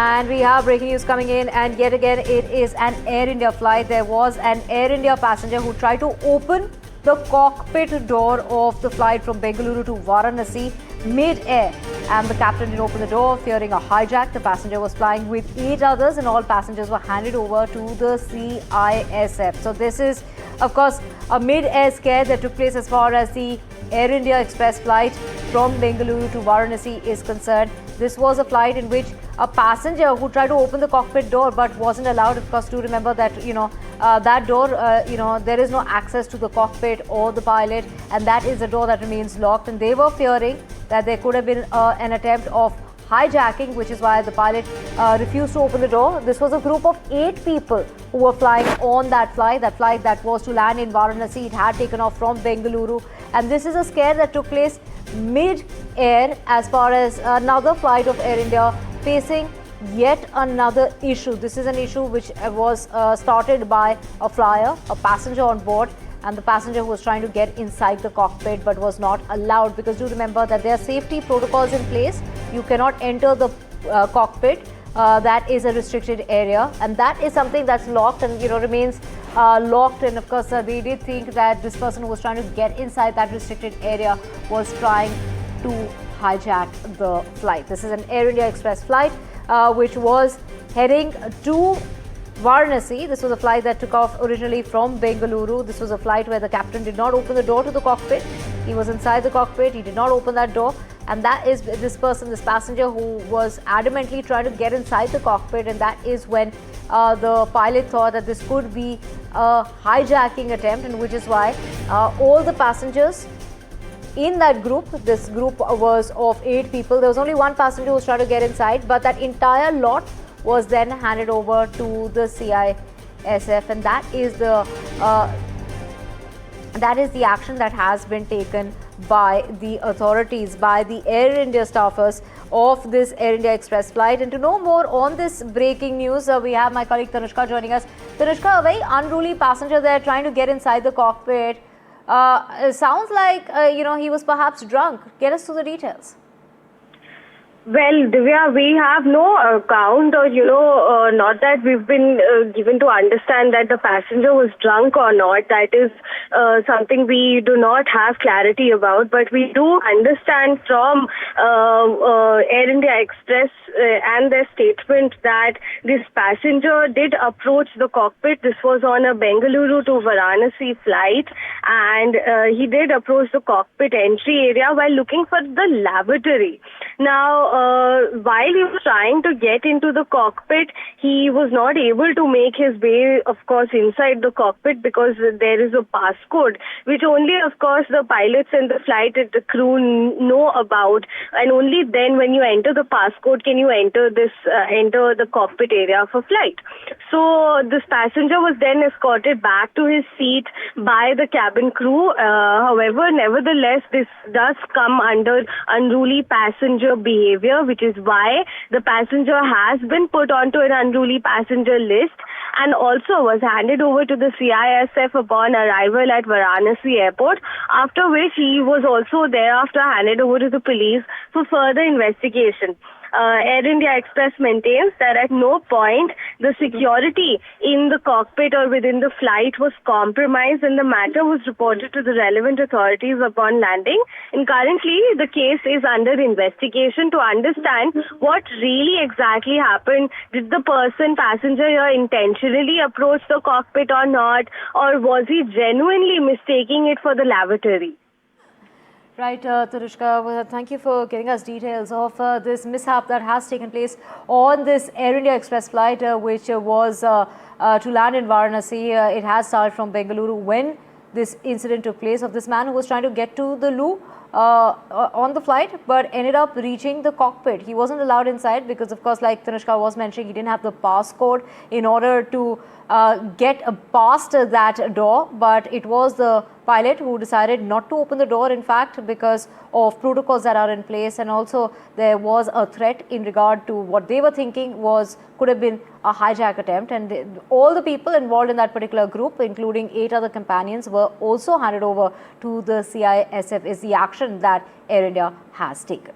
And we have breaking news coming in, and yet again it is an Air India flight. There was an Air India passenger who tried to open the cockpit door of the flight from Bengaluru to Varanasi mid-air, and the captain didn't open the door, fearing a hijack. The passenger was flying with 8 others, and all passengers were handed over to the CISF. So this is, of course, a mid-air scare that took place as far as the Air India Express flight from Bengaluru to Varanasi is concerned. This was a flight in which a passenger who tried to open the cockpit door but wasn't allowed. Of course, do remember that that door, there is no access to the cockpit or the pilot, and that is a door that remains locked. And they were fearing that there could have been an attempt of hijacking, which is why the pilot refused to open the door. This was a group of 8 people who were flying on that flight that was to land in Varanasi. It had taken off from Bengaluru, and this is a scare that took place mid-air as far as another flight of Air India facing yet another issue. This is an issue which was started by a flyer, a passenger on board, and the passenger was trying to get inside the cockpit but was not allowed, because do remember that there are safety protocols in place. You cannot enter the cockpit. That is a restricted area, and that is something that's locked and remains locked. And of course, they did think that this person who was trying to get inside that restricted area was trying to hijack the flight. This is an Air India Express flight which was heading to Varanasi. This was a flight that took off originally from Bengaluru. This was a flight where the captain did not open the door to the cockpit. He was inside the cockpit. He did not open that door. And that is this passenger who was adamantly trying to get inside the cockpit. And that is when the pilot thought that this could be a hijacking attempt, and which is why all the passengers in that group, this group was of 8 people. There was only one passenger who was trying to get inside, but that entire lot was then handed over to the CISF, and that is the action that has been taken by the authorities, by the Air India staffers of this Air India Express flight. And to know more on this breaking news, we have my colleague Tanushka joining us. Tanushka, a very unruly passenger there trying to get inside the cockpit. Sounds like he was perhaps drunk. Get us to the details. Well, Divya, we have no account or, not that we've been given to understand that the passenger was drunk or not. That is something we do not have clarity about. But we do understand from Air India Express and their statement that this passenger did approach the cockpit. This was on a Bengaluru to Varanasi flight, and he did approach the cockpit entry area while looking for the lavatory. Now, while he was trying to get into the cockpit, he was not able to make his way, of course, inside the cockpit, because there is a passcode, which only, of course, the pilots and the flight and the crew know about. And only then, when you enter the passcode, can you enter the cockpit area for flight. So this passenger was then escorted back to his seat by the cabin crew. However, nevertheless, this does come under unruly passenger behavior, which is why the passenger has been put onto an unruly passenger list and also was handed over to the CISF upon arrival at Varanasi airport, after which he was also thereafter handed over to the police for further investigation. Air India Express maintains that at no point the security in the cockpit or within the flight was compromised, and the matter was reported to the relevant authorities upon landing. And currently, the case is under investigation to understand what really exactly happened. Did the passenger here intentionally approach the cockpit or not, or was he genuinely mistaking it for the lavatory? Right, Tanushka, thank you for giving us details of this mishap that has taken place on this Air India Express flight, which was to land in Varanasi. It has started from Bengaluru when this incident took place, of this man who was trying to get to the loo on the flight, but ended up reaching the cockpit. He wasn't allowed inside because, of course, like Tanushka was mentioning, he didn't have the passcode in order to get past that door. But it was the pilot who decided not to open the door, in fact, because of protocols that are in place. And also there was a threat in regard to what they were thinking could have been a hijack attempt. And all the people involved in that particular group, including 8 other companions, were also handed over to the CISF, is the action that Air India has taken.